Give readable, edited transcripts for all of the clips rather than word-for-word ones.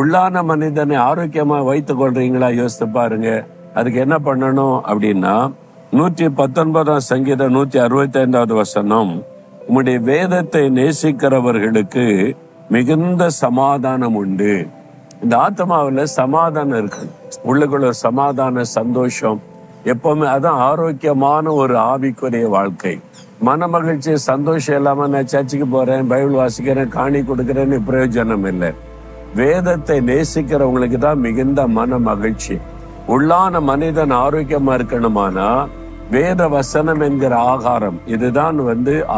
உள்ளான மனிதனை ஆரோக்கியமா வைத்துக் கொள்றீங்களா? யோசித்து பாருங்க. அதுக்கு என்ன பண்ணணும் அப்படின்னா, 119 சங்கீதம் 165 வசனம், உம்முடைய வேதத்தை நேசிக்கிறவர்களுக்கு மிகுந்த சமாதானம் உண்டு. இந்த ஆத்மாவில சமாதானம் இருக்கு, உள்ளுக்குள்ள சமாதான சந்தோஷம் எப்பவுமே. அதான் ஆரோக்கியமான ஒரு ஆவிக்குரிய வாழ்க்கை. மன மகிழ்ச்சி சந்தோஷம் இல்லாம நான் சர்ச்சுக்கு போறேன், பைபிள் வாசிக்கிறேன், காணி கொடுக்கிறேன்னு பிரயோஜனம் இல்லை. வேதத்தை நேசிக்கிறவங்களுக்கு தான் மிகுந்த மன மகிழ்ச்சி. உள்ளான மனிதன் ஆரோக்கியமா இருக்கணுமானா வேத வசனம் என்கிற ஆகாரம், இதுதான்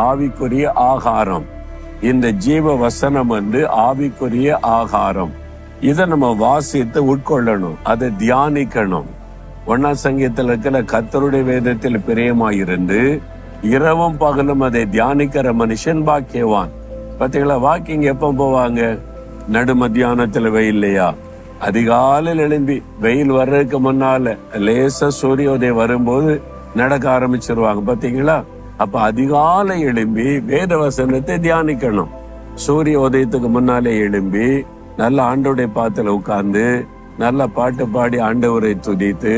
ஆவிக்குரிய ஆகாரம். இந்த ஜீவ வசனம் ஆவிக்குரிய ஆகாரம். இதை நம்ம வாசித்து உட்கொள்ளணும், அதை தியானிக்கணும். 1 சங்கீதத்தில் இருக்கிற கர்த்தருடைய வேதத்தில் பிரியமாயிருந்து இரவும் பகலும் அதை தியானிக்கிற மனுஷன் பாக்கியவான். பாத்தீங்களா, வாக்கிங் எப்ப போவாங்க? நடு மத்தியானத்துல வெயில் இல்லையா, அதிகாலையில் எழும்பி வெயில் வர்றதுக்கு முன்னால லேசா சூரியோதயம் வரும்போது நடக்க ஆரம்பிச்சிருவாங்க. பாத்தீங்களா, அப்ப அதிகாலை எழும்பி வேத வசனத்தை தியானிக்கணும். சூரிய உதயத்துக்கு முன்னாலே எழும்பி நல்ல ஆண்டவருடைய பாத்துல உட்கார்ந்து நல்ல பாட்டு பாடி ஆண்டவரை துதித்து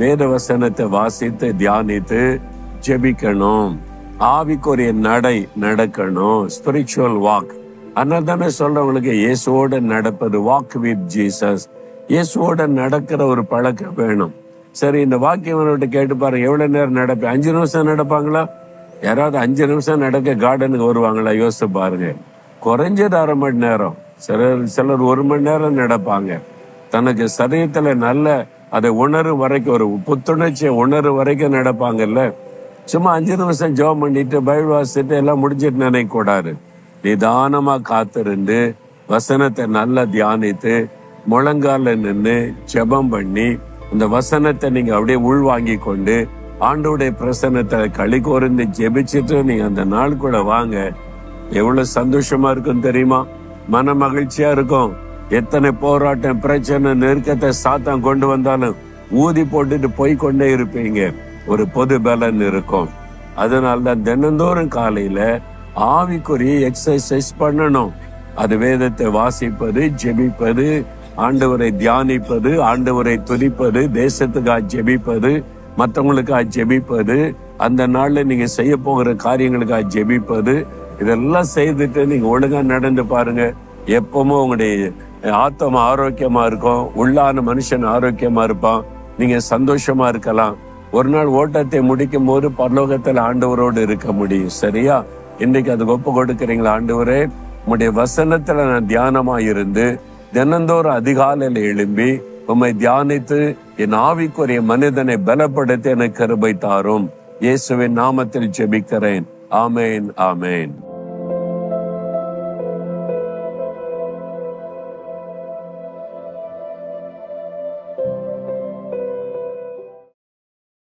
வேத வசனத்தை வாசித்து தியானித்து ஜெபிக்கணும். ஆவிக்குரிய நடை நடக்கணும், ஸ்பிரிச்சுவல் வாக். அதனால தானே சொல்றவங்களுக்கு இயேசுவோட நடப்பது, வாக் வித் ஜீசஸ். இயேசுவோட நடக்கிற ஒரு பழக்கம் வேணும். சரி, இந்த வாக்கியவனோட கேட்டு பாருங்க, எவ்வளவு நேரம் நடப்பேன்? 5 நிமிஷம் நடப்பாங்களா? யாராவது 5 நிமிஷம் நடக்க கார்டனுக்கு வருவாங்களா? யோசிச்சு பாருங்க. குறைஞ்சது 1/2 மணி நேரம், சிலர் 1 மணி நேரம் நடப்பாங்க. தனக்கு சரீரத்துல நல்ல அதை உணரும் வரைக்கும், ஒரு புத்துணர்ச்சியை உணரும் வரைக்கும் நடப்பாங்கல்ல. சும்மா 5 நிமிஷம் ஜெபம் பண்ணிட்டு பைபிள் வாசிட்டு எல்லாம் முடிஞ்சிட்டு நினைக்க கூடாது. நிதானமா காத்திருந்து வசனத்தை நல்லா தியானித்து முழங்கால நின்று ஜெபம் பண்ணி இந்த வசனத்தை நீங்க அப்படியே உள்வாங்கி கொண்டு ஆண்டவருடைய பிரசன்னத்தை களி கோர்ந்து ஜெபிச்சுட்டு நீங்க அந்த நாளுக்குள்ள வாங்க. எவ்வளவு சந்தோஷமா இருக்கும் தெரியுமா? மன மகிழ்ச்சியா இருக்கும். எத்தனை போராட்டம், பிரச்சனை, நெருக்கத்தை சாத்தான் கொண்டு வந்தாலும் ஊதி போட்டுட்டு போய்கொண்டே இருப்பீங்க. ஒரு பொது பலன் இருக்கும். அதனால்தான் தினந்தோறும் காலையில ஆவிக்குரிய எக்ஸசைஸ் பண்ணணும். அது வேதத்தை வாசிப்பது, ஜெபிப்பது, ஆண்டவரை தியானிப்பது, ஆண்டவரை துதிப்பது, தேசத்துக்காக ஜெபிப்பது, மற்றவங்களுக்காக ஜெபிப்பது, அந்த நாள்ல நீங்க செய்ய போகிற காரியங்களுக்காக ஜெபிப்பது. இதெல்லாம் செய்துட்டு நீங்க ஒழுங்கா நடந்து பாருங்க. எப்பவுமே உங்களுடைய ஆத்மா ஆரோக்கியமா இருக்கும், உள்ளான மனுஷன் ஆரோக்கியமா இருப்பான், நீங்க சந்தோஷமா இருக்கலாம். ஒரு நாள் ஓட்டத்தை முடிக்கும் போது பரலோகத்துல ஆண்டவரோடு இருக்க முடியும். சரியா? இன்னைக்கு அதுக்கு ஒப்பு கொடுக்கிறீங்களா? ஆண்டவரே, உம்முடைய வசனத்துல நான் தியானமா இருந்து தினந்தோறும் அதிகாலையில எழும்பி உம்மை தியானித்து என் ஆவிக்குரிய மனிதனை பலப்படுத்தி எனக்கு கிருபை தாரும். இயேசுவின் நாமத்தில் ஜெபிக்கிறேன். ஆமேன், ஆமேன்.